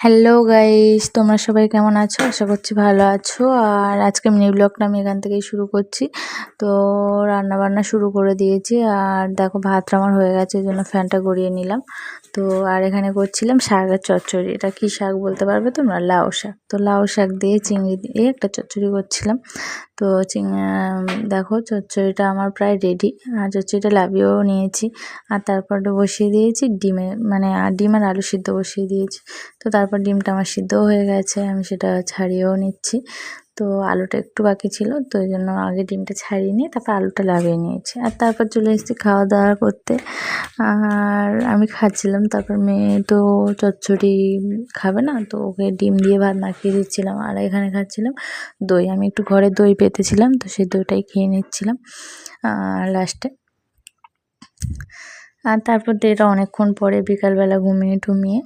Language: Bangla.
হ্যালো গাইস, তোমরা সবাই কেমন আছো? আশা করছি ভালো আছো। আর আজকে মিনি ব্লগটা আমি এখান থেকেই শুরু করছি। তো রান্না বান্না শুরু করে দিয়েছি। আর দেখো ভাত আমার হয়ে গেছে, এই জন্য ফ্যানটা গড়িয়ে নিলাম। তো আর এখানে করছিলাম শাকের চচ্চড়ি। এটা কি শাক বলতে পারবে তোমরা? লাউ শাক। তো লাউ শাক দিয়ে চিংড়ি দিয়ে একটা চচ্চড়ি করছিলাম। তো দেখো চচ্চড়িটা আমার প্রায় রেডি। আর চচ্চড়িটা লাভিয়েও নিয়েছি। আর তারপরে বসিয়ে দিয়েছি ডিম আর আলু সিদ্ধ বসিয়ে দিয়েছি। তো তারপর ডিমটা আমার সিদ্ধও হয়ে গেছে, আমি সেটা ছাড়িয়েও নিচ্ছি। তো আলুটা একটু বাকি ছিল, তো এই জন্য আগে ডিমটা ছাড়িয়ে নিয়ে তারপর আলুটা লাগিয়ে নিয়েছি। আর তারপর চলে এসেছি খাওয়া দাওয়া করতে। আর আমি খাচ্ছিলাম, তারপর মেয়ে তো চচ্চড়ি খাবে না, তো ওকে ডিম দিয়ে ভাত মাখিয়ে দিচ্ছিলাম। আর এখানে খাচ্ছিলাম দই। আমি একটু ঘরে দই পেতেছিলাম, তো সেই দইটাই খেয়ে নিচ্ছিলাম লাস্টে। আর তারপর তো এটা অনেকক্ষণ পরে বিকালবেলা ঘুমিয়ে টুমিয়ে